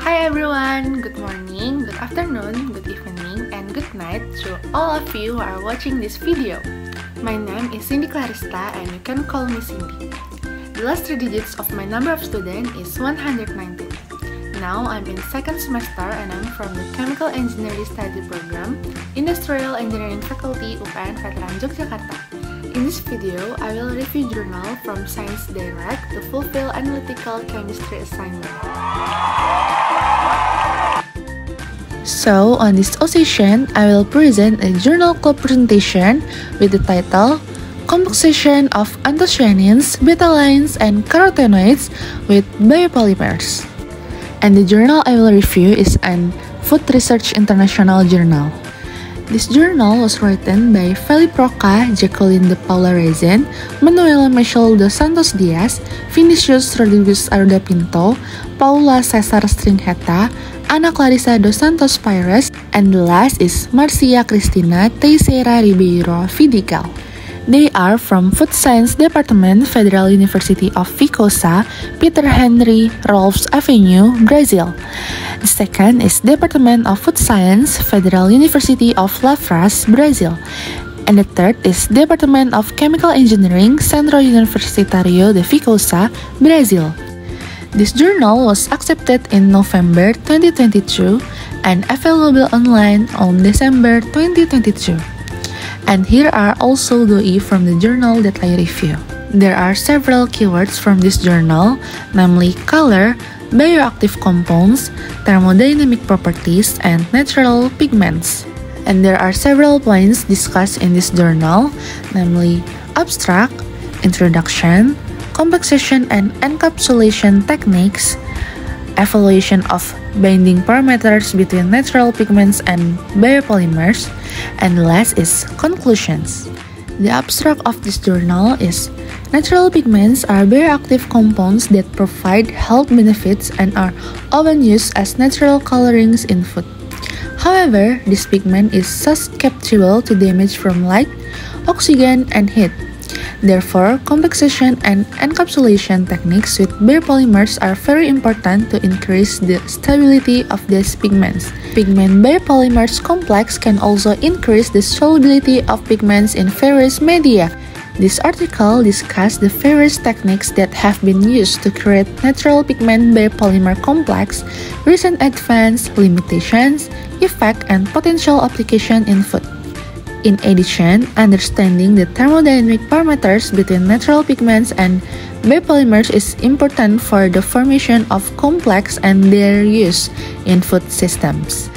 Hi everyone, good morning, good afternoon, good evening, and good night to all of you who are watching this video. My name is Cindy Clarista and you can call me Cindy. The last 3 digits of my number of student is 119. Now I'm in second semester and I'm from the Chemical Engineering Study Program, Industrial Engineering Faculty UPN Veteran Yogyakarta. In this video, I will review journal from Science Direct to fulfill analytical chemistry assignment. So, on this occasion, I will present a journal club presentation with the title Composition of Anthocyanins, Betalains, and Carotenoids with Biopolymers. And the journal I will review is an Food Research International journal. This journal was written by Felipe Roca, Jacqueline de Paula Rezen, Manuela Michel dos Santos Dias, Vinicius Rodrigues Arda Pinto, Paula Cesar Stringheta, Ana Clarissa dos Santos Pires, and the last is Marcia Cristina Teixeira Ribeiro Vidigal. They are from Food Science Department, Federal University of Viçosa, Peter Henry Rolfs Avenue, Brazil. The second is Department of Food Science, Federal University of Lavras, Brazil. And the third is Department of Chemical Engineering, Centro Universitario de Viçosa, Brazil. This journal was accepted in November 2022 and available online on December 2022. And here are also doi from the journal that I review. There are several keywords from this journal, namely color, bioactive compounds, thermodynamic properties, and natural pigments. And there are several points discussed in this journal, namely abstract, introduction, composition and encapsulation techniques, evaluation of binding parameters between natural pigments and biopolymers, and last is conclusions. The abstract of this journal is natural pigments are bioactive compounds that provide health benefits and are often used as natural colorings in food. However, this pigment is susceptible to damage from light, oxygen, and heat. Therefore, composition and encapsulation techniques with biopolymers are very important to increase the stability of these pigments. Pigment biopolymers complex can also increase the solubility of pigments in various media. This article discusses the various techniques that have been used to create natural pigment biopolymer complex, recent advances, limitations, effect, and potential application in food. In addition, understanding the thermodynamic parameters between natural pigments and biopolymers is important for the formation of complex and their use in food systems.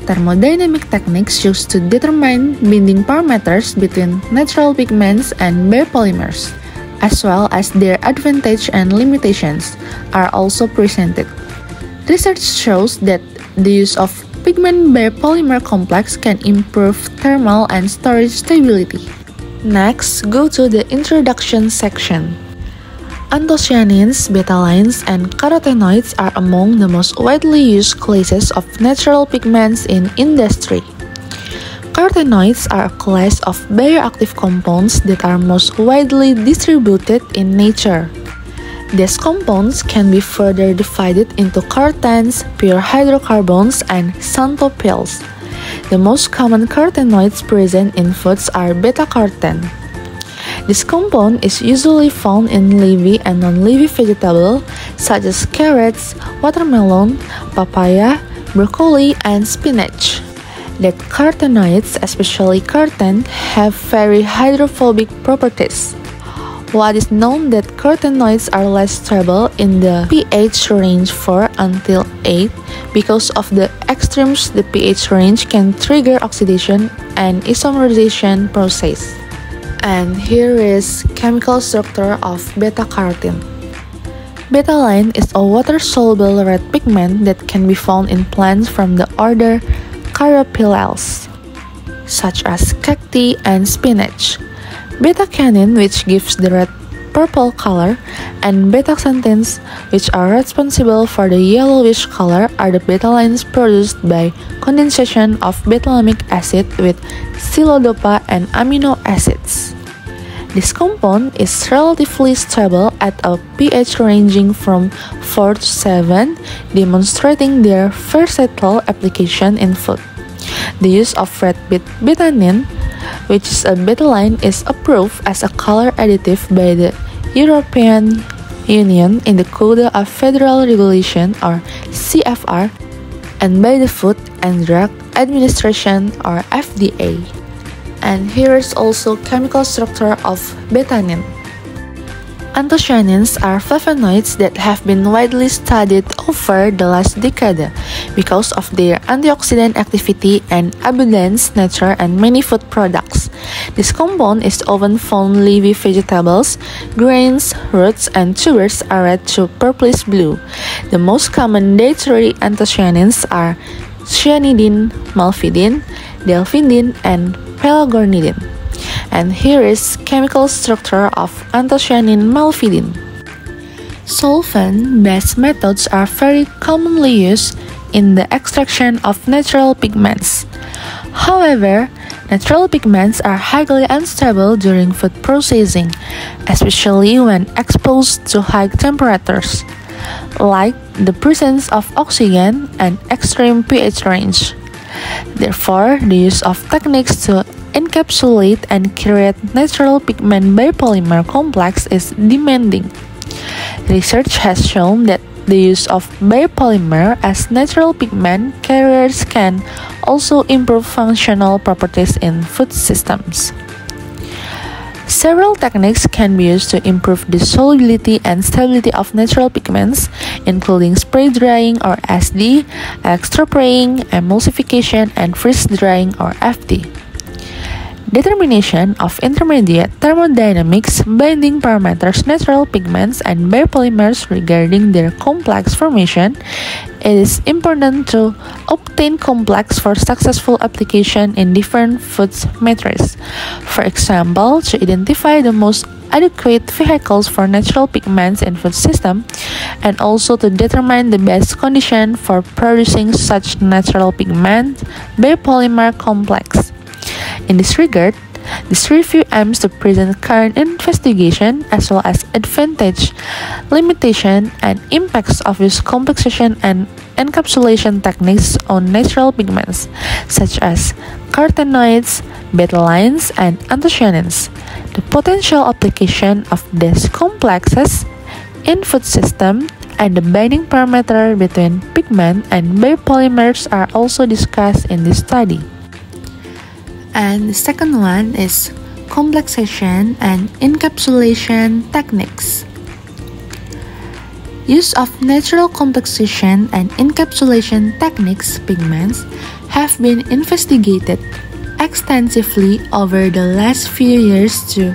Thermodynamic techniques used to determine binding parameters between natural pigments and biopolymers, as well as their advantages and limitations, are also presented. Research shows that the use of pigment biopolymer complex can improve thermal and storage stability. Next, go to the introduction section. Anthocyanins, betalains, and carotenoids are among the most widely used classes of natural pigments in industry. Carotenoids are a class of bioactive compounds that are most widely distributed in nature. These compounds can be further divided into carotenes, pure hydrocarbons, and xanthopyls. The most common carotenoids present in foods are beta-carotene. This compound is usually found in leafy and non-leafy vegetables such as carrots, watermelon, papaya, broccoli, and spinach. That carotenoids, especially carotene, have very hydrophobic properties. What is known that carotenoids are less stable in the pH range 4 until 8 because of the extremes the pH range can trigger oxidation and isomerization process. And here is chemical structure of beta-carotene. Betaline is a water-soluble red pigment that can be found in plants from the order Caryophyllales, such as cacti and spinach. Beta-canin, which gives the red-purple color, and beta-xanthines, which are responsible for the yellowish color, are the betalines produced by condensation of bethalamic acid with pseudodopa and amino acids. This compound is relatively stable at a pH ranging from 4 to 7, demonstrating their versatile application in food. The use of red beet betanin, which is a betaline, is approved as a color additive by the European Union in the Code of Federal Regulation or CFR and by the Food and Drug Administration or FDA. And here is also chemical structure of betanin. Anthocyanins are flavonoids that have been widely studied over the last decade because of their antioxidant activity and abundant nature and many food products. This compound is often found in leafy vegetables, grains, roots, and tubers are red to purplish blue. The most common dietary anthocyanins are cyanidin, malvidin, delphinidin, and pelagornidin. And here is chemical structure of anthocyanin malvidin. Solvent-based methods are very commonly used in the extraction of natural pigments. However, natural pigments are highly unstable during food processing, especially when exposed to high temperatures, like the presence of oxygen and extreme pH range. Therefore, the use of techniques to encapsulate and create natural pigment biopolymer complex is demanding. Research has shown that the use of biopolymer as natural pigment carriers can also improve functional properties in food systems. Several techniques can be used to improve the solubility and stability of natural pigments, including spray drying or SD, electropraying, emulsification, and freeze drying or FD. Determination of intermediate thermodynamics binding parameters natural pigments and biopolymers regarding their complex formation. It is important to obtain complex for successful application in different food matrices. For example, to identify the most adequate vehicles for natural pigments in food system, and also to determine the best condition for producing such natural pigment biopolymer complex. In this regard, this review aims to present current investigation as well as advantage, limitation, and impacts of use complexation and encapsulation techniques on natural pigments, such as carotenoids, betalines, and anthocyanins, the potential application of these complexes in food system, and the binding parameter between pigment and biopolymers are also discussed in this study. And the second one is complexation and encapsulation techniques. Use of natural complexation and encapsulation techniques pigments have been investigated extensively over the last few years to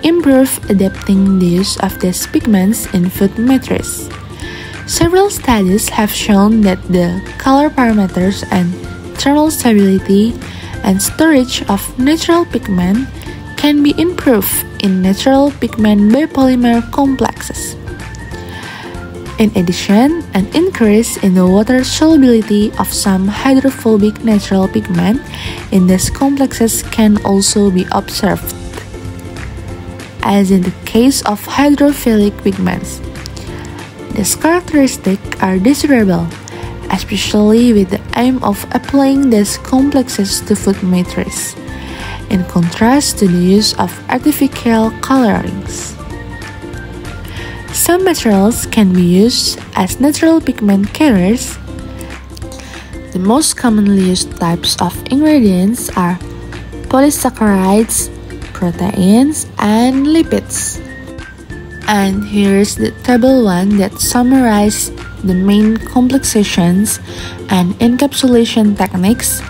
improve adapting the use of these pigments in food matrices. Several studies have shown that the color parameters and thermal stability and storage of natural pigment can be improved in natural pigment biopolymer complexes. In addition, an increase in the water solubility of some hydrophobic natural pigment in these complexes can also be observed, as in the case of hydrophilic pigments. These characteristics are desirable, especially with the aim of applying these complexes to food matrices, in contrast to the use of artificial colorings. Some materials can be used as natural pigment carriers. The most commonly used types of ingredients are polysaccharides, proteins, and lipids. And here's the table 1 that summarizes the main complexations and encapsulation techniques,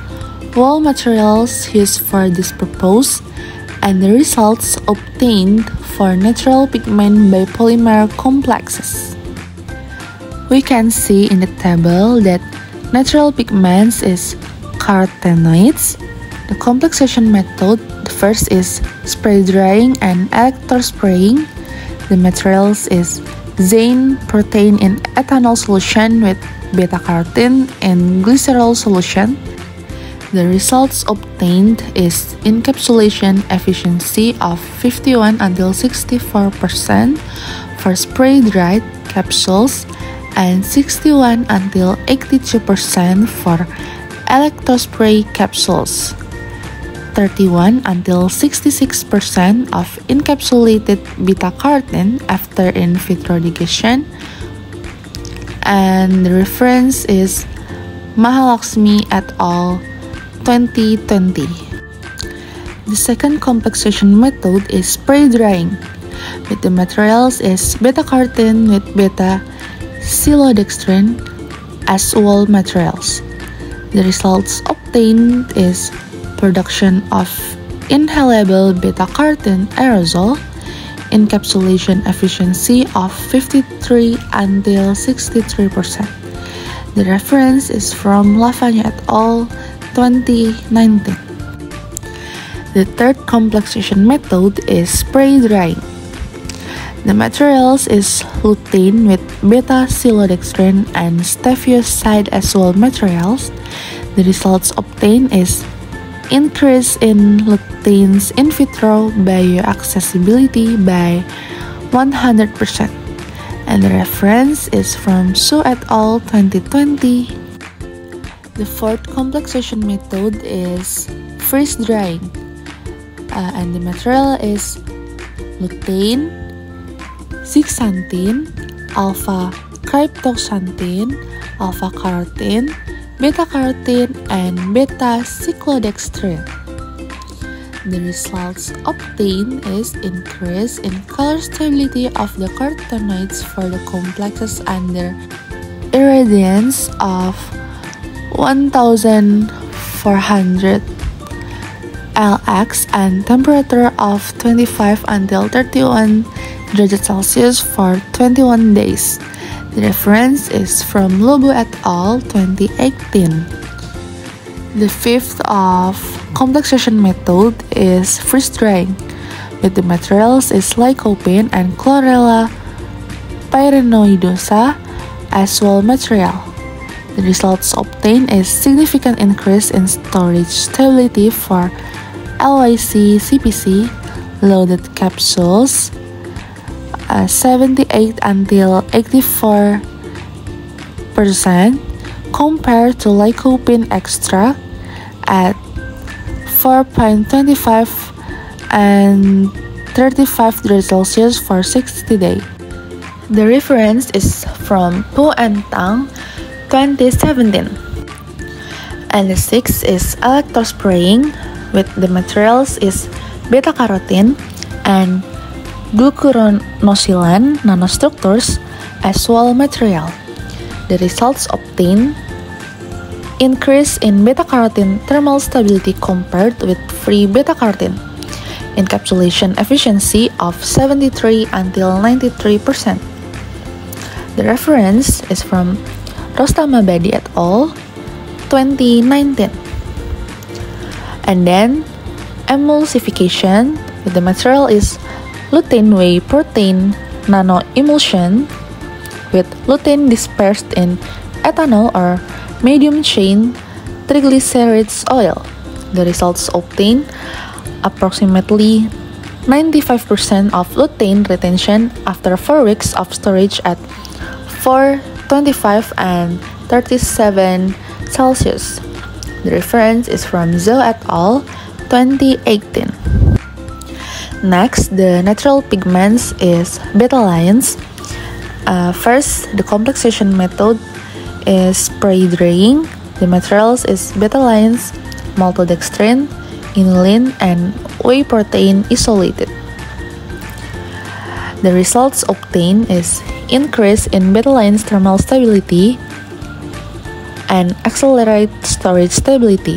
raw materials used for this purpose, and the results obtained for natural pigment biopolymer complexes. We can see in the table that natural pigments is carotenoids. The complexation method, the first is spray drying and electrospraying. The materials is zein protein in ethanol solution with beta-carotene in glycerol solution. The results obtained is encapsulation efficiency of 51 until 64% for spray-dried capsules and 61 until 82% for electrospray capsules. 31 until 66% of encapsulated beta-carotene after in vitro digestion. And the reference is Mahalaxmi et al. 2020. The second complexation method is spray drying. With the materials is beta-carotene with beta-silodextrin as wall materials. The results obtained is production of inhalable beta-carotene aerosol, encapsulation efficiency of 53 until 63%. The reference is from Lavanya et al. 2019. The third complexation method is spray drying. The materials is lutein with beta-silodextrin and steviocyde as well materials. The results obtained is increase in lutein's in vitro bioaccessibility by 100%. And the reference is from Su et al. 2020. The fourth complexation method is freeze drying. And the material is lutein, zeaxanthin, alpha-cryptoxanthin, alpha-carotene, beta-carotene, and beta-cyclodextrin. The results obtained is increase in color stability of the carotenoids for the complexes under irradiance of 1400 Lx and temperature of 25 until 31 degrees Celsius for 21 days. The reference is from Lobo et al. 2018. The fifth of complexation method is freeze drying. With the materials is lycopene and chlorella pyrenoidosa as well material. The results obtained is significant increase in storage stability for LYC CPC loaded capsules, 78 until 84% compared to lycopene extract at 4.25 and 35 degrees Celsius for 60 days. The reference is from Pu and Tang 2017. And the sixth is electrospraying. With the materials is beta-carotene and glucuronosilan nanostructures as wall material. The results obtained increase in beta-carotene thermal stability compared with free beta-carotene, encapsulation efficiency of 73 until 93%. The reference is from Rostamabadi et al. 2019. And then emulsification with the material is lutein whey protein nanoemulsion with lutein dispersed in ethanol or medium chain triglycerides oil. The results obtained approximately 95% of lutein retention after 4 weeks of storage at 425 and 37 Celsius. The reference is from Zhou et al. 2018. Next, the natural pigments is betalains. First, the complexation method is spray drying. The materials is betalains, maltodextrin, inulin, and whey protein isolated. The results obtained is increase in betalains thermal stability and accelerate storage stability.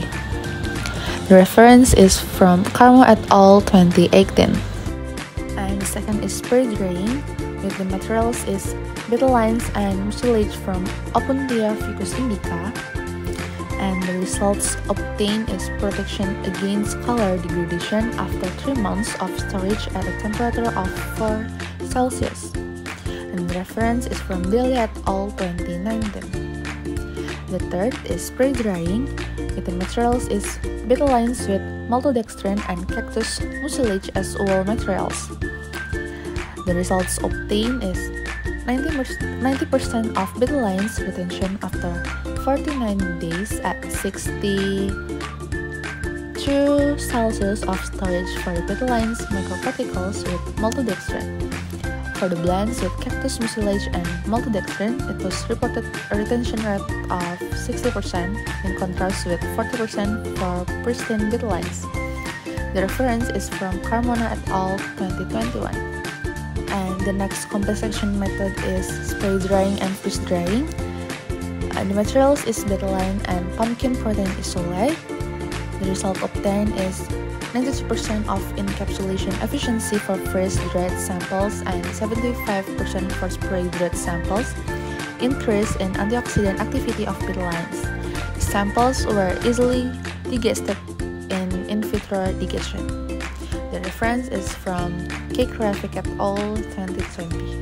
The reference is from Carmo et al. 2018. And the second is spray drying. With the materials is betalains and mucilage from Opuntia ficus indica. And the results obtained is protection against color degradation after 3 months of storage at a temperature of 4 Celsius. And the reference is from Delia et al. 2019. The third is spray drying. with the materials is betalains with maltodextrin and cactus mucilage as wall materials. The results obtained is 90% of betalains retention after 49 days at 62 Celsius of storage for the betalains microparticles with maltodextrin. For the blends with cactus mucilage and maltodextrin, it was reported a retention rate of 60% in contrast with 40% for pristine betalains. The reference is from Carmona et al. 2021. And the next composition method is spray drying and freeze drying. The materials is betaline and pumpkin protein isolate. The result obtained is 92% of encapsulation efficiency for freeze-dried samples and 75% for spray-dried samples. Increase in antioxidant activity of betalines. The samples were easily digested in vitro digestion. The reference is from K-Graphic et al. 2020.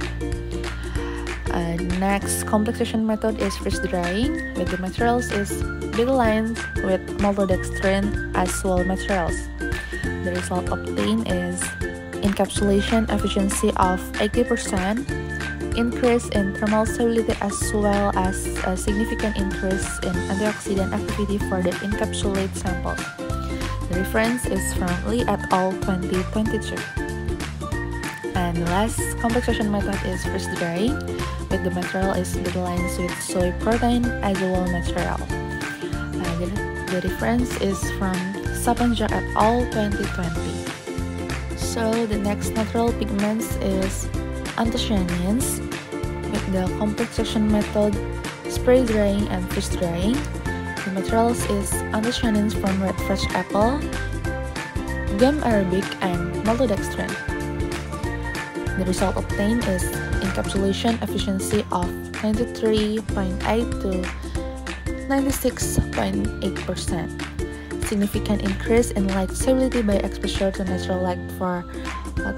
Next complexation method is freeze drying, with the materials is betalines with maltodextrin as wall materials. The result obtained is encapsulation efficiency of 80%, increase in thermal stability as well as a significant increase in antioxidant activity for the encapsulated samples. The reference is from Lee et al. 2022. And the last complexation method is freeze drying, with the material is betalines with soy protein as a wall material. The reference is from Sapanja et al. 2020. So the next natural pigments is anthocyanins, with the complexation method spray drying and freeze drying. The materials is anthocyanins from red fresh apple, gum arabic, and maltodextrin. The result obtained is encapsulation efficiency of 93.8 to 96.8%. Significant increase in light stability by exposure to natural light for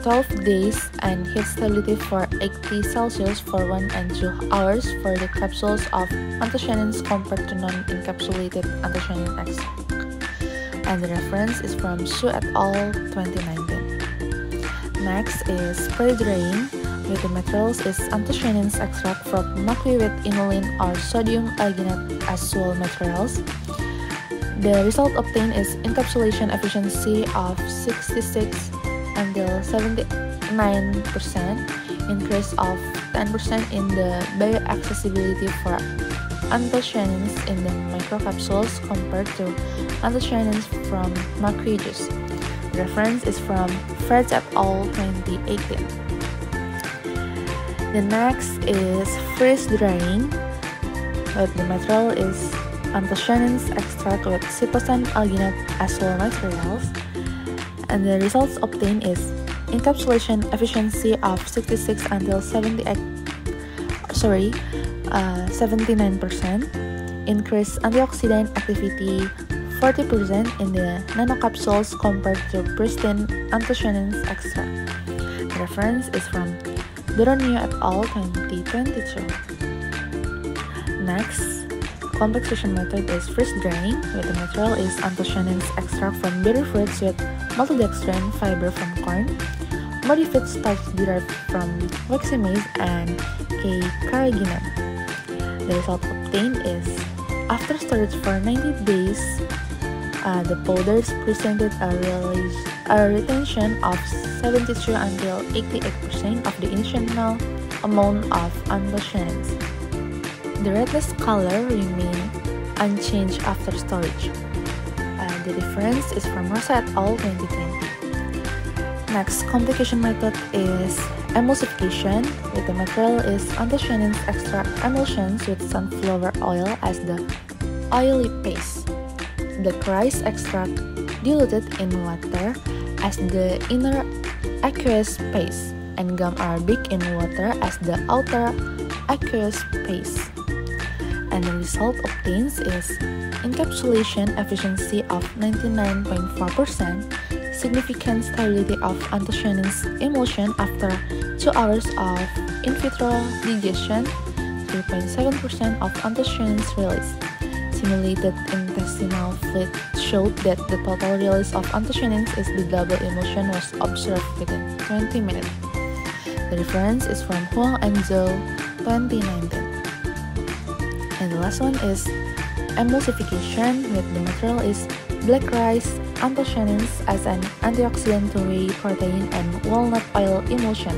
12 days and heat stability for 80 Celsius for 1 and 2 hours for the capsules of anthocyanins compared to non-encapsulated anthocyanin extract. And the reference is from Su et al. 2019. Next is spray drying, with the materials is anthocyanins extract from macui with inulin or sodium alginate as wall materials. The result obtained is encapsulation efficiency of 66 until 79%, increase of 10% in the bioaccessibility for anthocyanins in the microcapsules compared to anthocyanins from macui juice. The reference is from Fred et al. 2018. The next is freeze drying, with the material is anthocyanins extract with cytosan alginate as wall materials, and the results obtained is encapsulation efficiency of 66 until 79%, increased antioxidant activity 40% in the nanocapsules compared to pristine anthocyanins extract. The reference is from Doronio et al. 2022. Next, complexation method is freeze drying, with the material is anthocyanins extract from berry fruits with maltodextrin fiber from corn, modified starch derived from waxy maize, and K-carrageenan. The result obtained is after storage for 90 days, the powders presented a retention of 72 until 88% of the initial amount of anthocyanins. The redness color remained unchanged after storage. The difference is from Rosa et al. 2020. Next complication method is emulsification, with the material is anthocyanins extract emulsions with sunflower oil as the oily paste. The rice extract diluted in water as the inner aqueous paste, and gum arabic in water as the outer aqueous paste. And the result obtained is encapsulation efficiency of 99.4%, significant stability of anthocyanins emulsion after 2 hours of in vitro digestion, 3.7% of anthocyanins released, simulated decimal fleet showed that the total release of anthocyanins is the double emulsion was observed within 20 minutes. The reference is from Huang and Zhou 2019. And the last one is emulsification, with the material is black rice anthocyanins as an antioxidant to whey protein and walnut oil emulsion.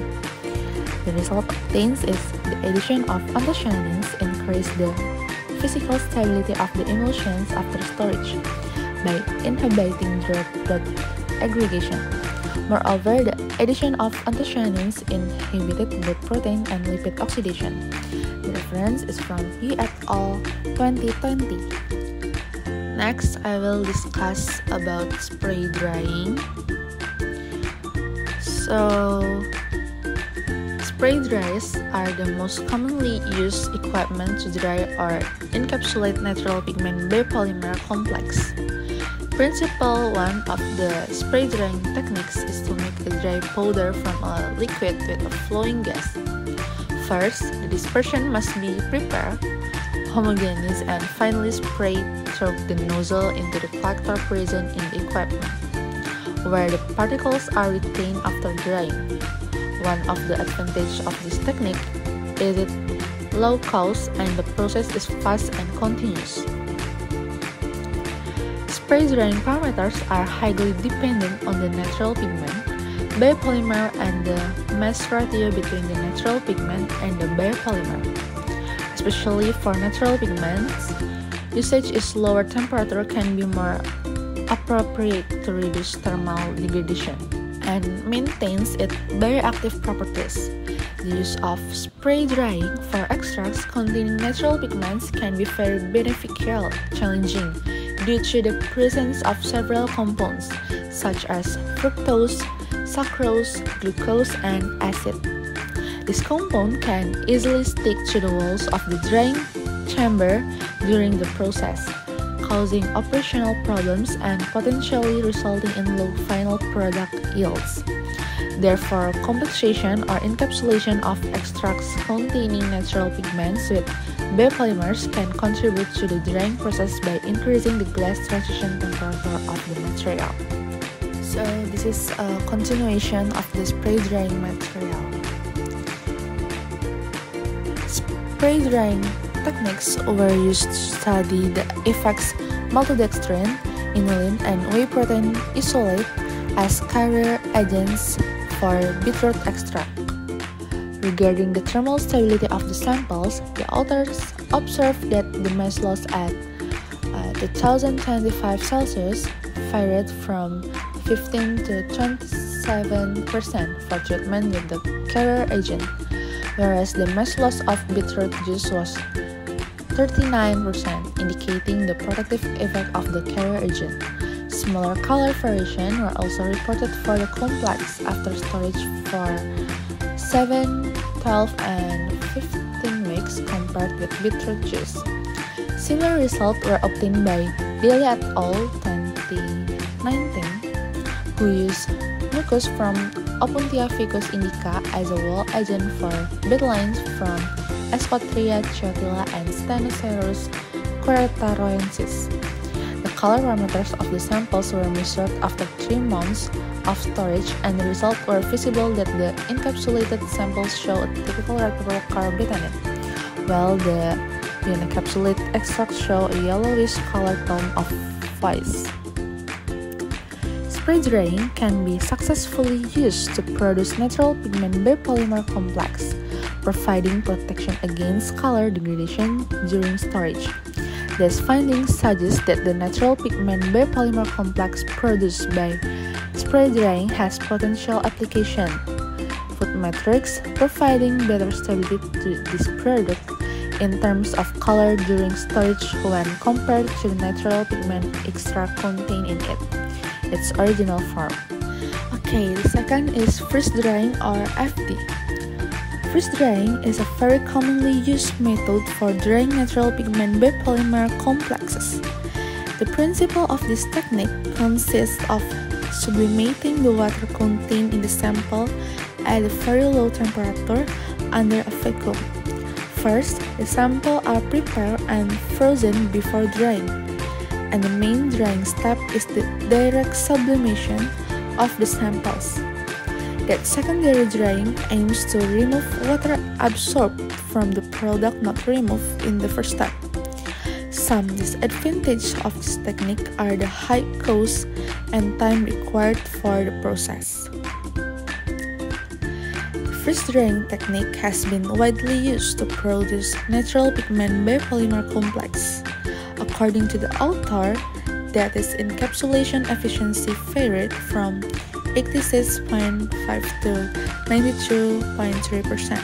The result obtained is the addition of anthocyanins increase the physical stability of the emulsions after storage by inhibiting drop aggregation. Moreover, the addition of anthocyanins inhibited both protein and lipid oxidation. The reference is from Yu et al. 2020. Next, I will discuss about spray drying. Spray dryers are the most commonly used equipment to dry or encapsulate natural pigment biopolymer complex. Principle one of the spray drying techniques is to make a dry powder from a liquid with a flowing gas. First, the dispersion must be prepared, homogeneous, and finally sprayed through the nozzle into the collector present in the equipment, where the particles are retained after drying. One of the advantages of this technique is its low cost and the process is fast and continuous. Spray drying parameters are highly dependent on the natural pigment, biopolymer, and the mass ratio between the natural pigment and the biopolymer. Especially for natural pigments, usage is lower temperature can be more appropriate to reduce thermal degradation and maintains its bioactive properties. The use of spray drying for extracts containing natural pigments can be very beneficial, challenging due to the presence of several compounds such as fructose, sucrose, glucose, and acid. This compound can easily stick to the walls of the drying chamber during the process, causing operational problems and potentially resulting in low final product yields. Therefore, compensation or encapsulation of extracts containing natural pigments with biopolymers can contribute to the drying process by increasing the glass transition temperature of the material. So this is a continuation of the spray drying material. Spray drying techniques were used to study the effects maltodextrin, inulin, and whey protein isolate as carrier agents for beetroot extract. Regarding the thermal stability of the samples, the authors observed that the mass loss at 1025 Celsius varied from 15 to 27% for treatment with the carrier agent, whereas the mass loss of beetroot juice was 39%, indicating the protective effect of the carrier agent. Smaller color variation were also reported for the complex after storage for 7, 12, and 15 weeks compared with beetroot juice. Similar results were obtained by Daly et al. 2019, who used mucus from Opuntia ficus indica as a wall agent for beetlines from Escotria chiotila and Stenoceros queretaroensis. The color parameters of the samples were measured after 3 months of storage, and the results were visible that the encapsulated samples show a typical red purple color betanet, while the unencapsulated extracts show a yellowish color tone of vice. Spray drying can be successfully used to produce natural pigment biopolymer complex, providing protection against color degradation during storage. These findings suggest that the natural pigment biopolymer complex produced by spray drying has potential application. Food metrics providing better stability to this product in terms of color during storage when compared to the natural pigment extract contained in its original form. Okay, the second is freeze drying or FD. Freeze drying is a very commonly used method for drying natural pigment biopolymer complexes. The principle of this technique consists of sublimating the water contained in the sample at a very low temperature under a vacuum. First, the samples are prepared and frozen before drying. and the main drying step is the direct sublimation of the samples. That secondary drying aims to remove water absorbed from the product not removed in the first step. Some disadvantages of this technique are the high cost and time required for the process. The freeze-drying technique has been widely used to produce natural pigment biopolymer complex. According to the author, that is encapsulation efficiency varied from 86.5 to 92.3%.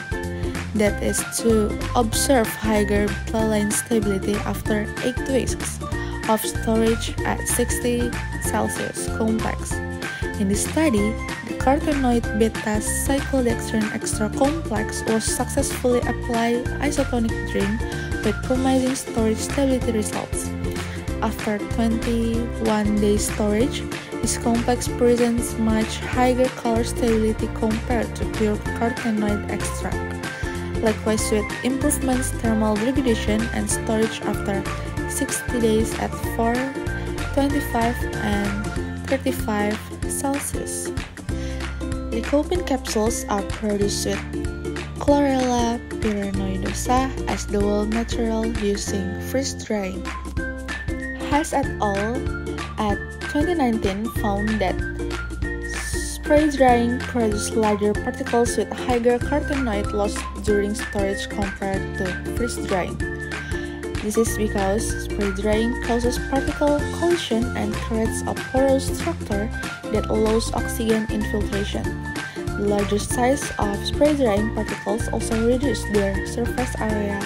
That is to observe higher betaline stability after 8 weeks of storage at 60 Celsius complex. In this study, the carotenoid beta-cyclodextrin extra complex was successfully applied isotonic drink with promising storage stability results. After 21 days storage, this complex presents much higher color stability compared to pure carotenoid extract. Likewise with improvements thermal degradation and storage after 60 days at 4, 25, and 35 Celsius. Lycopene capsules are produced with Chlorella pyrenoidosa as the raw material using freeze drying. Hess et al. At 2019 found that spray drying produced larger particles with higher carotenoid loss during storage compared to freeze drying. This is because spray drying causes particle collision and creates a porous structure that allows oxygen infiltration. The larger size of spray drying particles also reduce their surface area,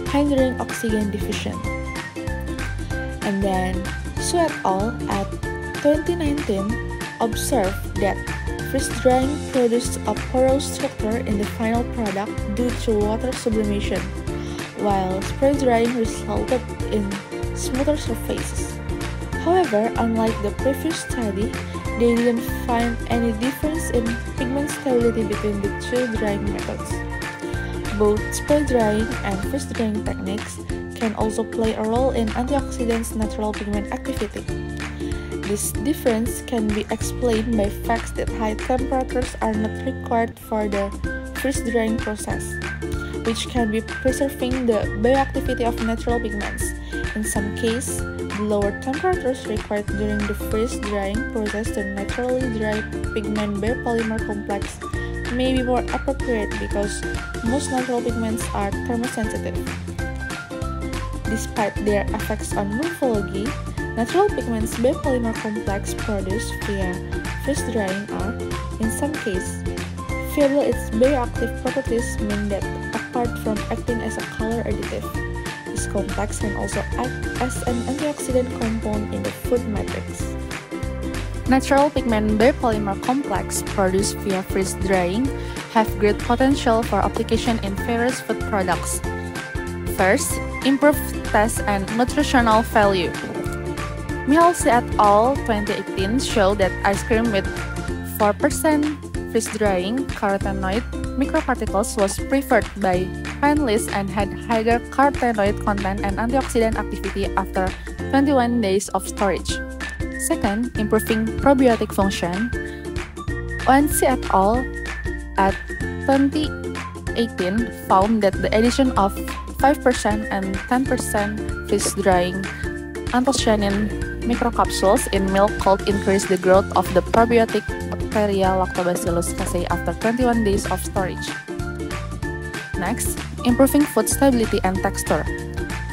hindering oxygen diffusion. And then Su et al. At 2019 observed that freeze drying produced a porous structure in the final product due to water sublimation, while spray drying resulted in smoother surfaces. However, unlike the previous study, they didn't find any difference in pigment stability between the two drying methods. Both spray drying and freeze drying techniques can also play a role in antioxidants' natural pigment activity. This difference can be explained by facts that high temperatures are not required for the freeze-drying process, which can be preserving the bioactivity of natural pigments. In some cases, the lower temperatures required during the freeze-drying process to naturally dry pigment biopolymer complex may be more appropriate because most natural pigments are thermosensitive. Despite their effects on morphology, natural pigments biopolymer complex produced via freeze drying are, in some cases, viable. Its bioactive properties mean that apart from acting as a color additive, this complex can also act as an antioxidant compound in the food matrix. Natural pigment biopolymer complex produced via freeze drying have great potential for application in various food products. First, improved taste and nutritional value. Mihalcea et al. 2018 showed that ice cream with 4% freeze-drying carotenoid microparticles was preferred by finalists and had higher carotenoid content and antioxidant activity after 21 days of storage. Second, improving probiotic function. Wansi et al. At 2018 found that the addition of 5% and 10% freeze-drying anthocyanin microcapsules in milk could increase the growth of the probiotic bacteria Lactobacillus casei after 21 days of storage. Next, improving food stability and texture.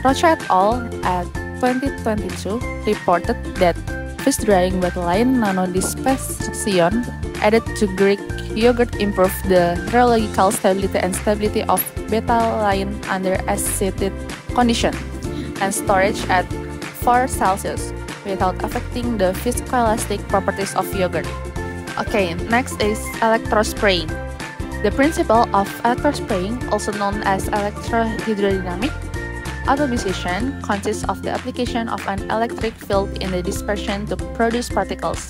Rocha et al. At 2022 reported that freeze-drying betaline nanodispersion added to Greek yogurt improved the rheological stability and stability of betaline under acidic condition and storage at 4 Celsius without affecting the viscoelastic properties of yogurt. Okay, next is electrospraying. The principle of electrospraying, also known as electrohydrodynamic autobusation, consists of the application of an electric field in the dispersion to produce particles.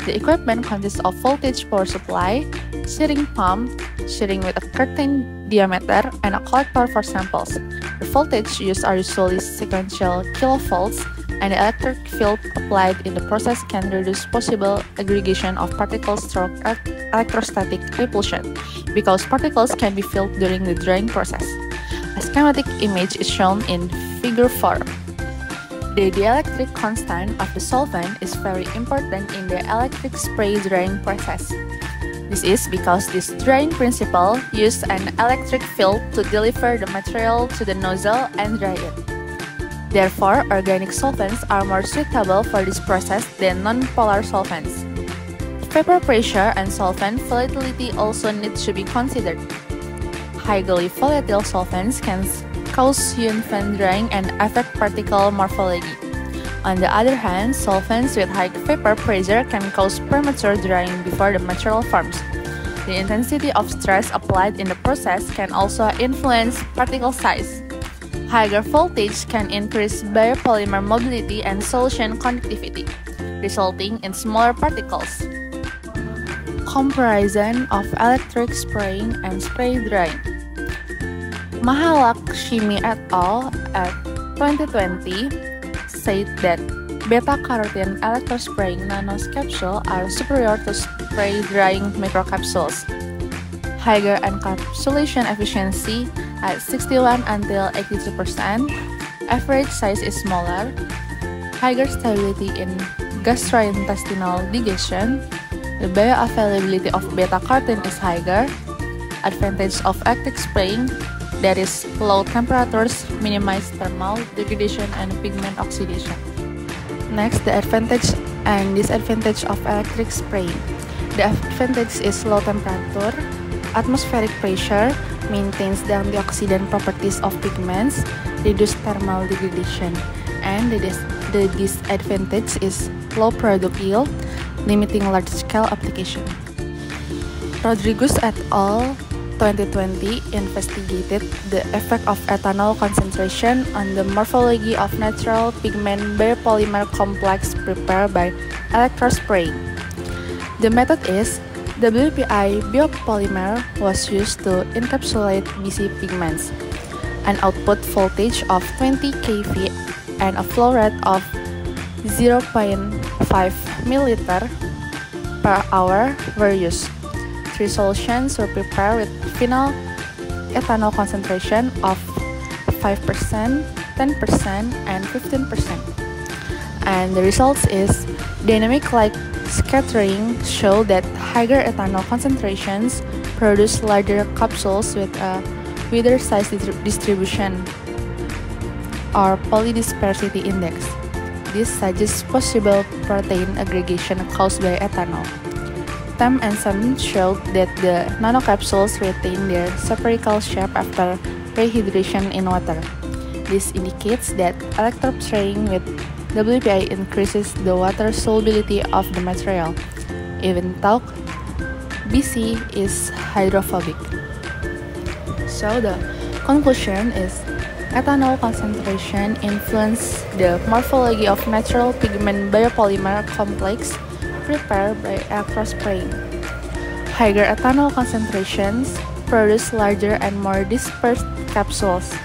The equipment consists of voltage power supply, shearing pump, shearing with a curtain diameter, and a collector for samples. The voltage used are usually sequential kilovolts, and the electric field applied in the process can reduce possible aggregation of particles through electrostatic repulsion, because particles can be filled during the drying process. A schematic image is shown in Figure 4. The dielectric constant of the solvent is very important in the electric spray drying process. This is because this drying principle uses an electric field to deliver the material to the nozzle and dry it. Therefore, organic solvents are more suitable for this process than non-polar solvents. Vapor pressure and solvent volatility also need to be considered. Highly volatile solvents can cause uneven drying and affect particle morphology. On the other hand, solvents with high vapor pressure can cause premature drying before the material forms. The intensity of stress applied in the process can also influence particle size. Higher voltage can increase biopolymer mobility and solution conductivity, resulting in smaller particles. Comparison of electric spraying and spray drying. Mahalakshmi et al. At 2020 said that beta-carotene electrospraying nanoscapsules are superior to spray drying microcapsules. Higher encapsulation efficiency at 61 until 82%, average size is smaller, higher stability in gastrointestinal digestion, the bioavailability of beta-carotene is higher, advantage of active spraying, that is, low temperatures minimize thermal degradation and pigment oxidation. Next, the advantage and disadvantage of electric spraying. The advantage is low temperature, atmospheric pressure, maintains the antioxidant properties of pigments, reduce thermal degradation, and the disadvantage is low product yield, limiting large-scale application. Rodriguez et al. 2020 investigated the effect of ethanol concentration on the morphology of natural pigment biopolymer complex prepared by electrospraying. The method is WPI biopolymer was used to encapsulate BC pigments, an output voltage of 20 kV and a flow rate of 0.5 ml per hour were used. Three solutions were prepared with final ethanol concentration of 5%, 10%, and 15%. And the results is dynamic light scattering show that higher ethanol concentrations produce larger capsules with a wider size distribution or polydispersity index. This suggests possible protein aggregation caused by ethanol. Tam and Sam showed that the nanocapsules retain their spherical shape after rehydration in water. This indicates that electrospraying with WPI increases the water solubility of the material, even though BC is hydrophobic. So the conclusion is ethanol concentration influences the morphology of natural pigment biopolymer complex prepared by electrospraying. Higher ethanol concentrations produce larger and more dispersed capsules.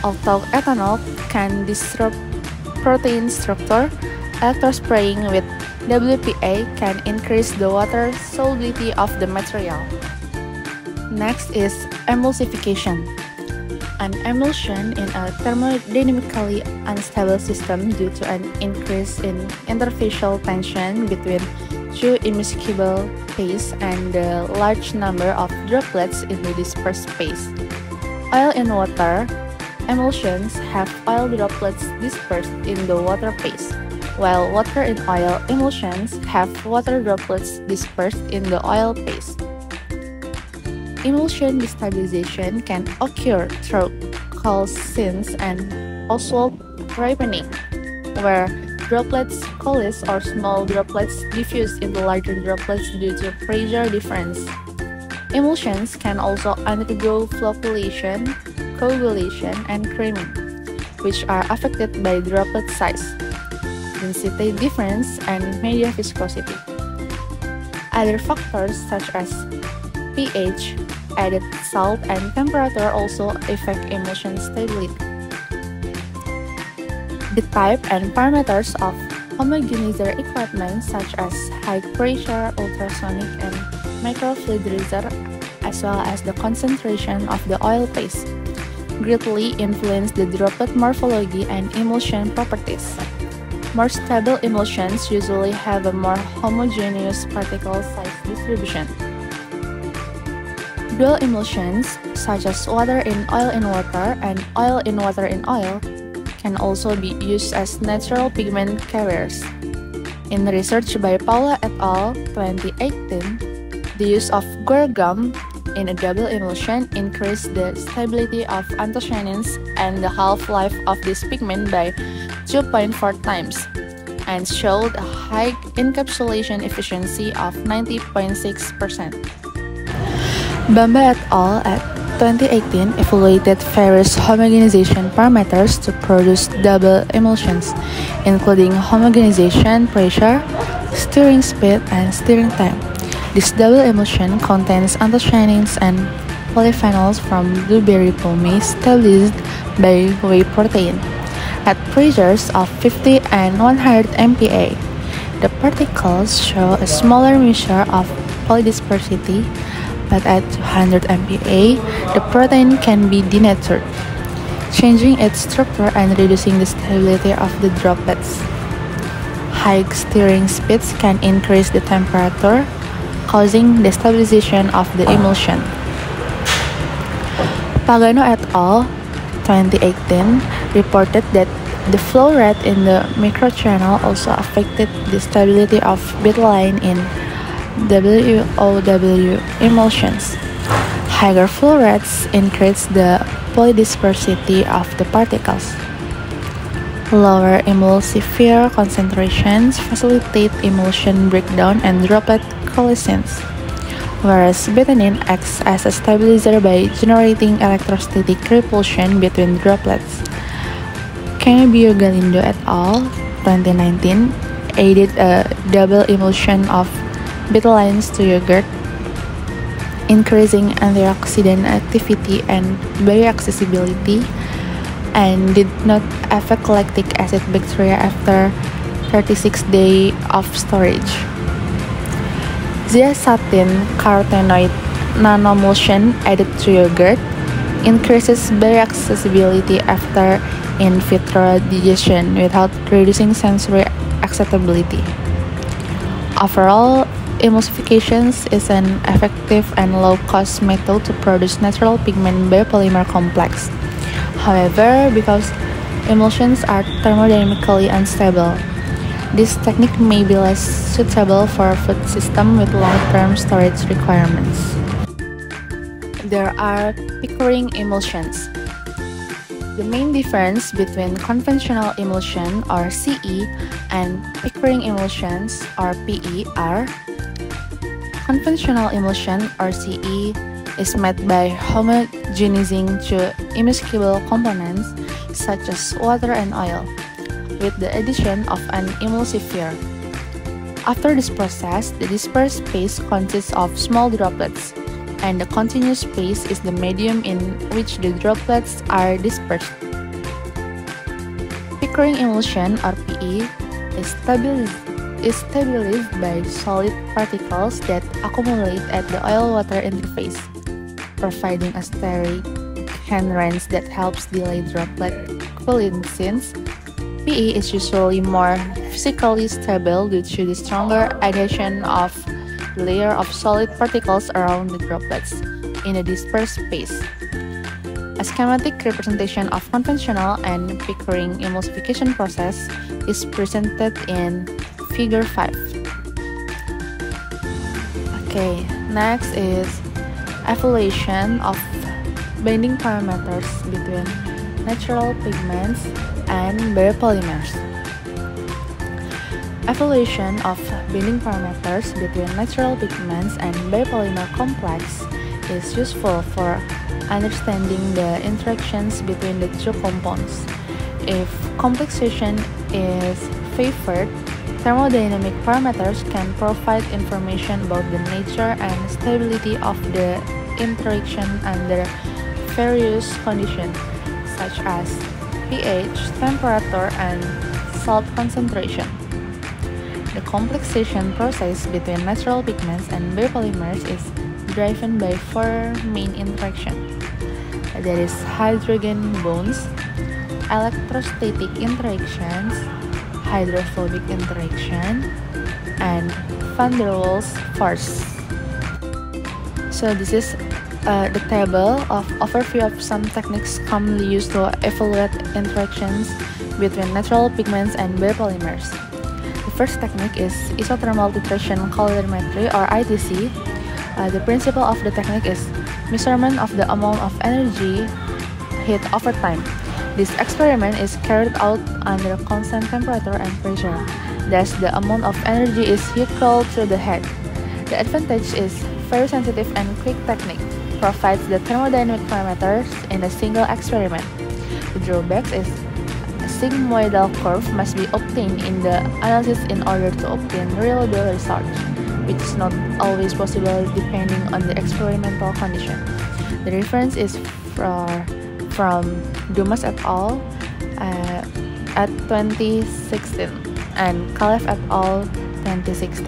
Although ethanol can disrupt protein structure, electrospraying with WPA can increase the water solubility of the material. Next is emulsification. An emulsion in a thermodynamically unstable system due to an increase in interfacial tension between two immiscible phase and the large number of droplets in the dispersed phase. Oil in water emulsions have oil droplets dispersed in the water phase, while water in oil emulsions have water droplets dispersed in the oil phase. Emulsion destabilization can occur through calcines and Oswald ripening, where droplets coalesce or small droplets diffuse into larger droplets due to pressure difference. Emulsions can also undergo flocculation, coagulation, and creaming, which are affected by droplet size, density difference, and media viscosity. Other factors such as pH, added salt, and temperature also affect emulsion stability. The type and parameters of homogenizer equipment such as high pressure, ultrasonic, and microfluidizer, as well as the concentration of the oil paste, greatly influence the droplet morphology and emulsion properties. More stable emulsions usually have a more homogeneous particle size distribution. Dual emulsions, such as water in water and oil in water in oil, can also be used as natural pigment carriers. In research by Paula et al. 2018, the use of guar gum in a double emulsion increased the stability of anthocyanins and the half-life of this pigment by 2.4 times, and showed a high encapsulation efficiency of 90.6%. Bamba et al. At 2018 evaluated various homogenization parameters to produce double emulsions, including homogenization pressure, stirring speed, and stirring time. This double emulsion contains anthocyanins and polyphenols from blueberry pommes stabilized by whey protein at pressures of 50 and 100 MPa. The particles show a smaller measure of polydispersity, but at 200 MPa, the protein can be denatured, changing its structure and reducing the stability of the droplets. High stirring speeds can increase the temperature, causing destabilization of the emulsion. Pagano et al. 2018 reported that the flow rate in the microchannel also affected the stability of betaline in WOW emulsions. Higher flow rates increase the polydispersity of the particles. Lower emulsifier concentrations facilitate emulsion breakdown and droplet coalescence, whereas betaine acts as a stabilizer by generating electrostatic repulsion between droplets. Cannabio Galindo et al. 2019 aided a double emulsion of betalines to yogurt, increasing antioxidant activity and bioaccessibility, and did not affect lactic acid bacteria after 36 days of storage. Zeaxanthin carotenoid nanomulsion added to yogurt increases bioaccessibility after in vitro digestion without reducing sensory acceptability. Overall, emulsifications is an effective and low-cost method to produce natural pigment biopolymer complex. However, because emulsions are thermodynamically unstable, this technique may be less suitable for a food system with long-term storage requirements. There are Pickering emulsions. The main difference between conventional emulsion or CE and Pickering emulsions or PE are: conventional emulsion or CE is made by homogenizing two immiscible components such as water and oil with the addition of an emulsifier. After this process, the dispersed paste consists of small droplets, and the continuous paste is the medium in which the droplets are dispersed. Pickering emulsion or PE is stabilized by solid particles that accumulate at the oil-water interface, providing a steric hindrance that helps delay droplet coalescence. PE is usually more physically stable due to the stronger adhesion of the layer of solid particles around the droplets in a dispersed paste. A schematic representation of conventional and Pickering emulsification process is presented in Figure 5. Okay, next is evaluation of binding parameters between natural pigments and biopolymers. Evaluation of binding parameters between natural pigments and biopolymer complex is useful for understanding the interactions between the two compounds. If complexation is favored, thermodynamic parameters can provide information about the nature and stability of the interaction under various conditions, such as pH, temperature, and salt concentration. The complexation process between natural pigments and biopolymers is driven by four main interactions. That is hydrogen bonds, electrostatic interactions, hydrophobic interaction, and van der Waals force. So this is the table of overview of some techniques commonly used to evaluate interactions between natural pigments and biopolymers. The first technique is isothermal titration colorimetry, or ITC. The principle of the technique is measurement of the amount of energy heat over time. This experiment is carried out under constant temperature and pressure. Thus, the amount of energy is equal to the heat. The advantage is very sensitive and quick technique, provides the thermodynamic parameters in a single experiment. The drawbacks is a sigmoidal curve must be obtained in the analysis in order to obtain reliable results, which is not always possible depending on the experimental condition. The reference is from Dumas et al. At 2016 and Kalev et al. 2016.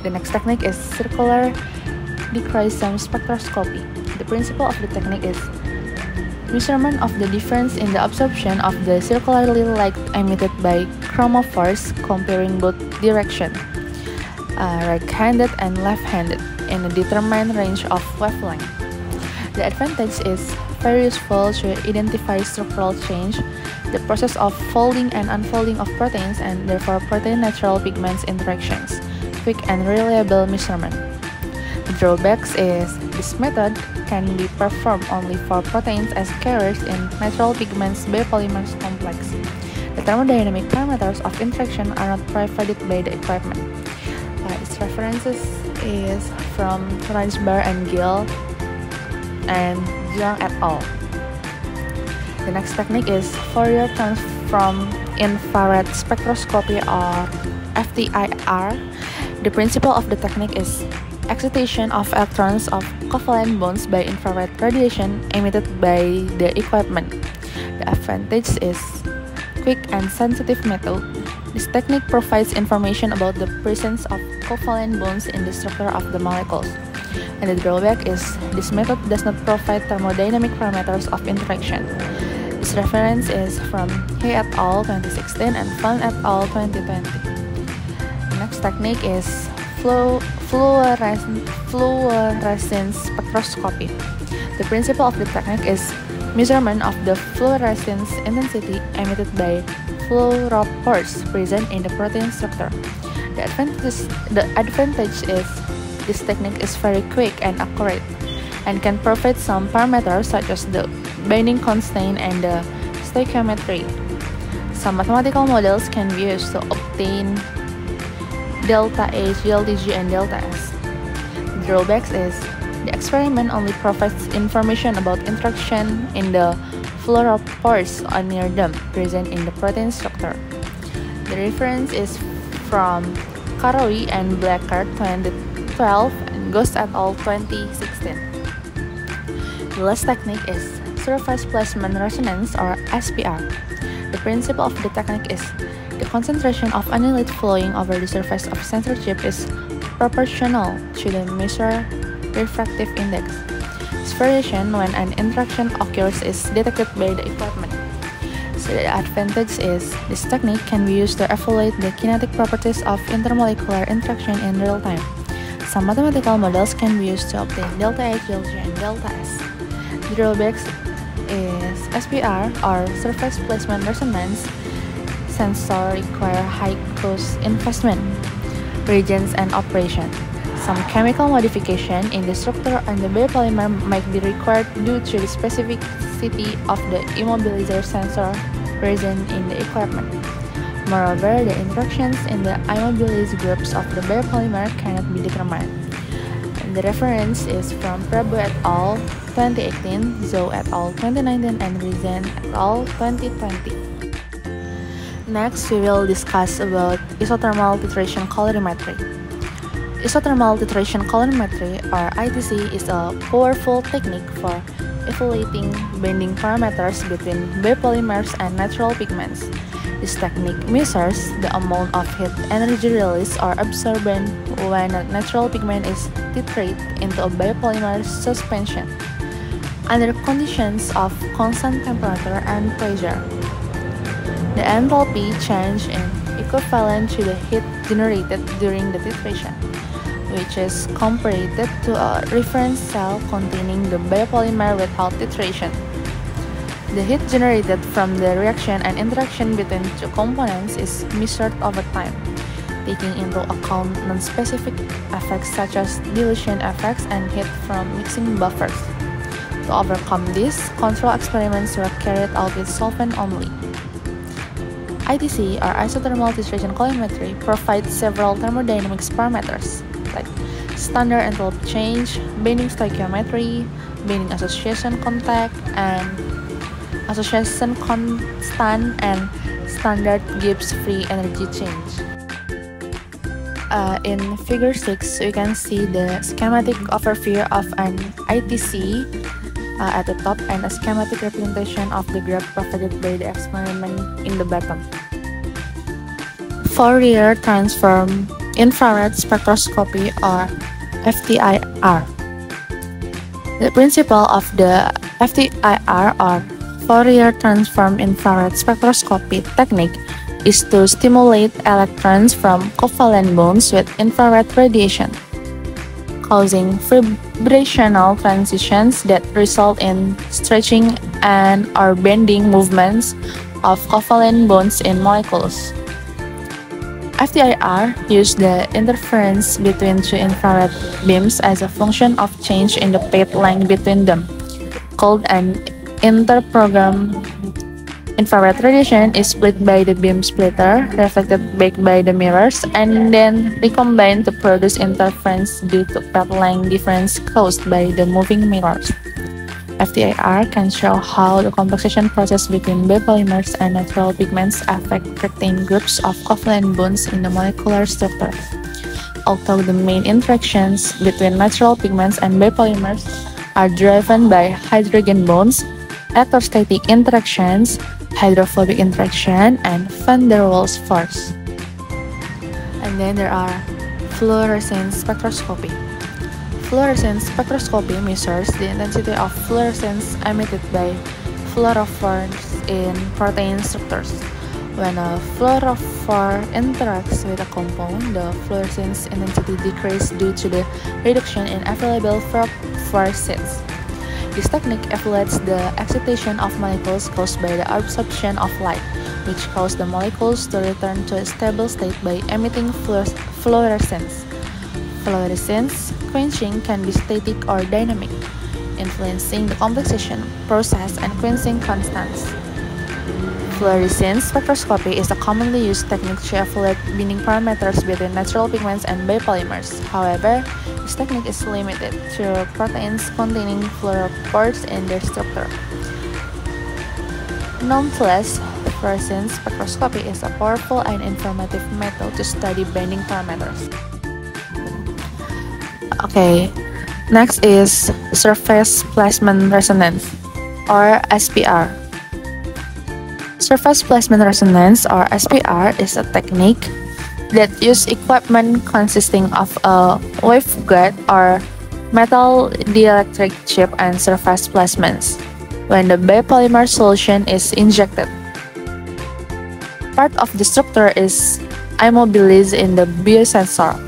The next technique is circular dichroism spectroscopy. The principle of the technique is measurement of the difference in the absorption of the circularly light emitted by chromophores comparing both directions, right-handed and left-handed, in a determined range of wavelength. The advantage is very useful to identify structural change, the process of folding and unfolding of proteins, and therefore protein natural pigments interactions, quick and reliable measurement. The drawbacks is this method can be performed only for proteins as carriers in natural pigments biopolymers complex. The thermodynamic parameters of interaction are not provided by the equipment. Its references is from Reinsberg and Gill and Zhang et al. The next technique is Fourier transform infrared spectroscopy, or FTIR. The principle of the technique is excitation of electrons of covalent bonds by infrared radiation emitted by the equipment. The advantage is quick and sensitive method. This technique provides information about the presence of covalent bonds in the structure of the molecules. And the drawback is this method does not provide thermodynamic parameters of interaction. This reference is from He et al. 2016 and Van et al. 2020. The next technique is fluorescence spectroscopy. The principle of the technique is measurement of the fluorescence intensity emitted by fluorophores present in the protein structure. The advantage is this technique is very quick and accurate and can provide some parameters such as the binding constant and the stoichiometry. Some mathematical models can be used to obtain delta H, delta G, and delta S. The drawbacks is the experiment only provides information about interaction in the fluorophores or near them present in the protein structure. The reference is from Karoui and Blackard 2012 and Ghost et al. 2016. The last technique is surface placement resonance, or SPR. The principle of the technique is the concentration of annulate flowing over the surface of sensor chip is proportional to the measured refractive index. This variation when an interaction occurs is detected by the equipment. So the advantage is this technique can be used to evaluate the kinetic properties of intermolecular interaction in real time. Some mathematical models can be used to obtain delta H, delta G, and delta S. The drawbacks is SPR, or surface placement resonance sensor, require high cost investment, reagents, and operation. Some chemical modification in the structure and the biopolymer might be required due to the specificity of the immobilizer sensor present in the equipment. Moreover, the interactions in the immobilized groups of the biopolymer cannot be determined. And the reference is from Prabhu et al. 2018, Zhou et al. 2019, and Rizan et al. 2020. Next, we will discuss about isothermal titration colorimetry. Isothermal titration colorimetry, or ITC, is a powerful technique for evaluating bending parameters between biopolymers and natural pigments. This technique measures the amount of heat energy released or absorbed when a natural pigment is titrated into a biopolymer suspension under conditions of constant temperature and pressure. The enthalpy change is equivalent to the heat generated during the titration, which is compared to a reference cell containing the biopolymer without titration. The heat generated from the reaction and interaction between two components is measured over time, taking into account non-specific effects such as dilution effects and heat from mixing buffers. To overcome this, control experiments were carried out with solvent only. ITC, or isothermal titration colorimetry, provides several thermodynamics parameters like standard enthalpy change, bending stoichiometry, bending association contact, and association constant, and standard Gibbs free energy change. In figure 6, we can see the schematic overview of an ITC at the top and a schematic representation of the graph provided by the experiment in the bottom. Fourier transform infrared spectroscopy, or FTIR. The principle of the FTIR, or Fourier transform infrared spectroscopy technique, is to stimulate electrons from covalent bonds with infrared radiation, causing vibrational transitions that result in stretching and or bending movements of covalent bonds in molecules. FTIR uses the interference between two infrared beams as a function of change in the path length between them, called an interprogram. Infrared radiation is split by the beam splitter, reflected back by the mirrors, and then recombined to produce interference due to path length difference caused by the moving mirrors. FTIR can show how the complexation process between biopolymers and natural pigments affect certain groups of covalent bonds in the molecular structure. Although the main interactions between natural pigments and biopolymers are driven by hydrogen bonds, electrostatic interactions, hydrophobic interaction, and van der Waals force. And then there are fluorescence spectroscopy. Fluorescence spectroscopy measures the intensity of fluorescence emitted by fluorophores in protein structures. When a fluorophore interacts with a compound, the fluorescence intensity decreases due to the reduction in available fluorescence. This technique evaluates the excitation of molecules caused by the absorption of light, which causes the molecules to return to a stable state by emitting fluorescence. Fluorescence quenching can be static or dynamic, influencing the complexation process and quenching constants. Fluorescence spectroscopy is a commonly used technique to evaluate binding parameters between natural pigments and biopolymers. However, this technique is limited to proteins containing fluorophores in their structure. Nonetheless, fluorescence spectroscopy is a powerful and informative method to study binding parameters. Okay, next is surface placement resonance, or SPR. Surface placement resonance, or SPR, is a technique that uses equipment consisting of a waveguide or metal dielectric chip and surface placements when the biopolymer solution is injected. Part of the structure is immobilized in the biosensor.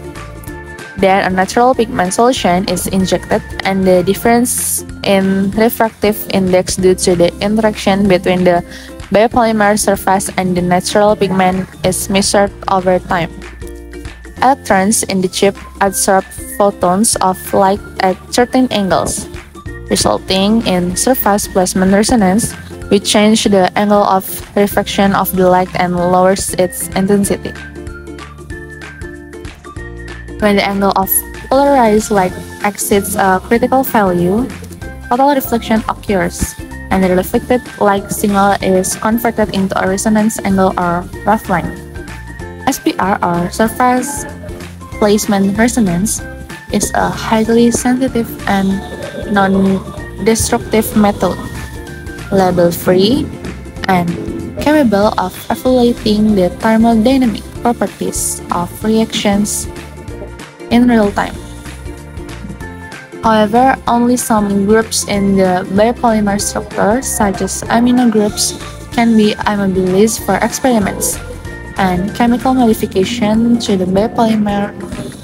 Then a natural pigment solution is injected, and the difference in refractive index due to the interaction between the biopolymer surface and the natural pigment is measured over time. Electrons in the chip absorb photons of light at certain angles, resulting in surface placement resonance, which changes the angle of refraction of the light and lowers its intensity. When the angle of polarized light exceeds a critical value, total reflection occurs, and the reflected light signal is converted into a resonance angle or wavelength. SPR, or surface placement resonance, is a highly sensitive and non-destructive method, label-free, and capable of evaluating the thermodynamic properties of reactions in real time. However, only some groups in the biopolymer structure, such as amino groups, can be immobilized for experiments, and chemical modification to the biopolymer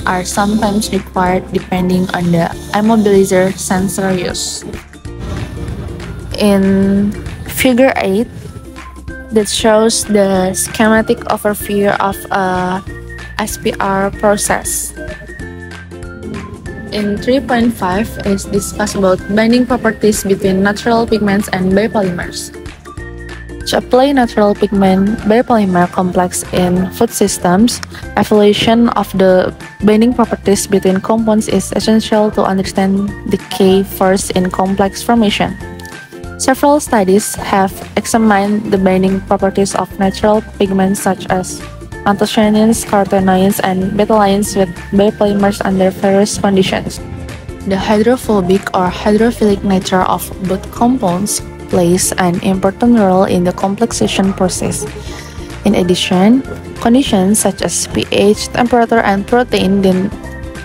are sometimes required depending on the immobilizer sensor used. In Figure 8, that shows the schematic overview of a SPR process. In 3.5 is discussed about binding properties between natural pigments and biopolymers. To apply natural pigment biopolymer complex in food systems, evaluation of the binding properties between compounds is essential to understand the key first in complex formation. Several studies have examined the binding properties of natural pigments such as anthocyanins, carotenoids, and betalains with biopolymers under various conditions. The hydrophobic or hydrophilic nature of both compounds plays an important role in the complexation process. In addition, conditions such as pH, temperature, and protein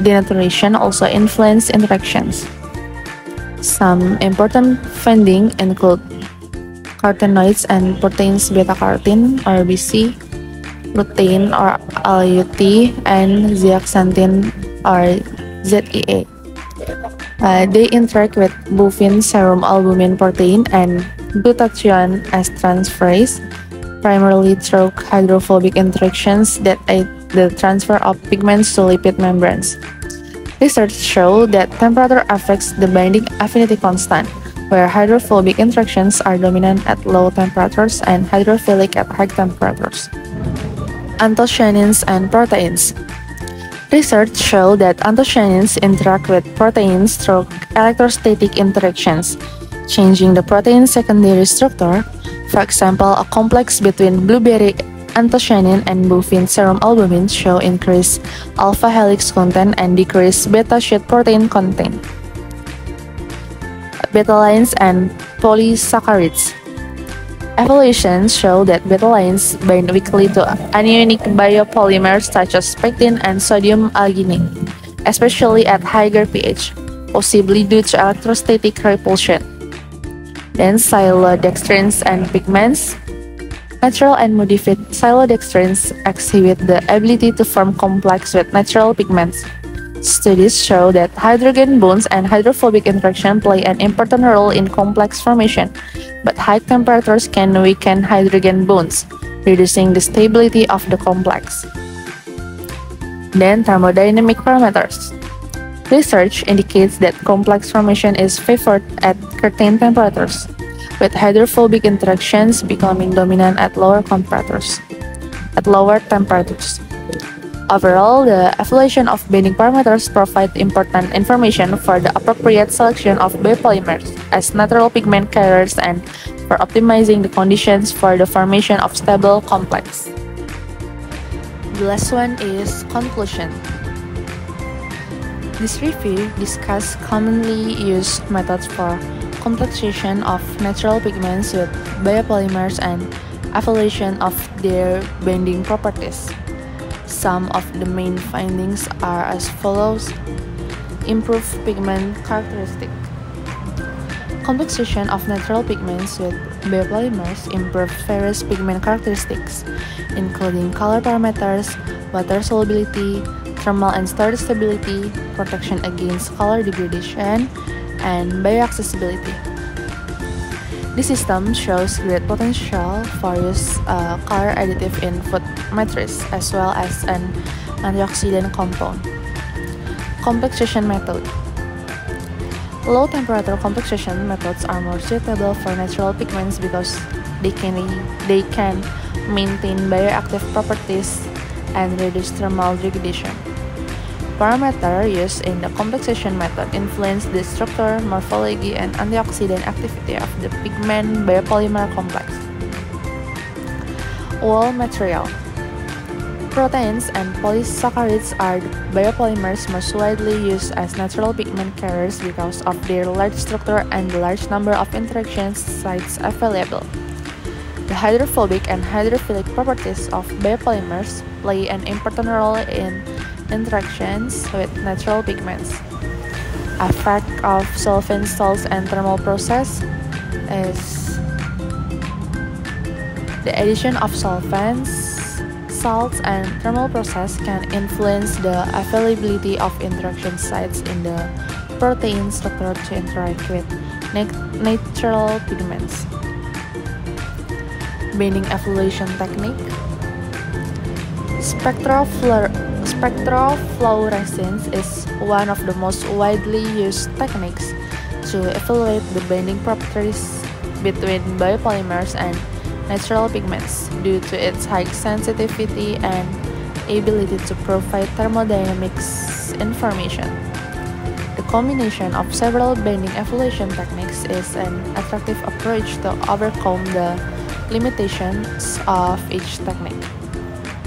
denaturation also influence interactions. Some important findings include carotenoids and proteins beta-carotene or BC, lutein or LUT, and zeaxanthin or ZEA. They interact with bovine serum albumin protein and glutathione transferase, primarily through hydrophobic interactions that aid the transfer of pigments to lipid membranes. Research shows that temperature affects the binding affinity constant, where hydrophobic interactions are dominant at low temperatures and hydrophilic at high temperatures. Anthocyanins and proteins. Research shows that anthocyanins interact with proteins through electrostatic interactions, changing the protein's secondary structure. For example, a complex between blueberry anthocyanin and bovine serum albumin show increased alpha helix content and decreased beta sheet protein content. Betalains and polysaccharides. Evaluations show that betalains bind weakly to anionic biopolymers such as pectin and sodium alginate, especially at higher pH, possibly due to electrostatic repulsion. Then silodextrins and pigments. Natural and modified silodextrins exhibit the ability to form complex with natural pigments. Studies show that hydrogen bonds and hydrophobic interaction play an important role in complex formation, but high temperatures can weaken hydrogen bonds, reducing the stability of the complex. Then thermodynamic parameters. Research indicates that complex formation is favored at certain temperatures, with hydrophobic interactions becoming dominant at lower temperatures. Overall, the evaluation of binding parameters provide important information for the appropriate selection of biopolymers as natural pigment carriers and for optimizing the conditions for the formation of stable complex. The last one is conclusion. This review discusses commonly used methods for complexation of natural pigments with biopolymers and evaluation of their binding properties. Some of the main findings are as follows. Improved pigment characteristic. Complexation of natural pigments with biopolymers improved various pigment characteristics, including color parameters, water solubility, thermal and storage stability, protection against color degradation, and bioaccessibility. This system shows great potential for use color additive in food matrix as well as an antioxidant compound. Complexation method. Low temperature complexation methods are more suitable for natural pigments because they can maintain bioactive properties and reduce thermal degradation. Parameters used in the complexation method influence the structure, morphology, and antioxidant activity of the pigment biopolymer complex. Wall material. Proteins and polysaccharides are the biopolymers most widely used as natural pigment carriers because of their large structure and the large number of interaction sites available. The hydrophobic and hydrophilic properties of biopolymers play an important role in interactions with natural pigments. Effect of solvent salts and thermal process is the addition of solvents, salts, and thermal process can influence the availability of interaction sites in the protein structure to interact with natural pigments. Binding evolution technique. Spectrofluorescence is one of the most widely used techniques to evaluate the binding properties between biopolymers and natural pigments due to its high sensitivity and ability to provide thermodynamics information. The combination of several binding evaluation techniques is an attractive approach to overcome the limitations of each technique.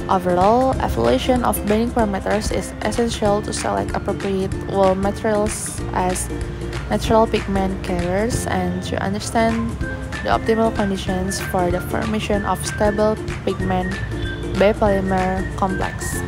Overall, evaluation of binding parameters is essential to select appropriate raw materials as natural pigment carriers and to understand the optimal conditions for the formation of stable pigment biopolymer complex.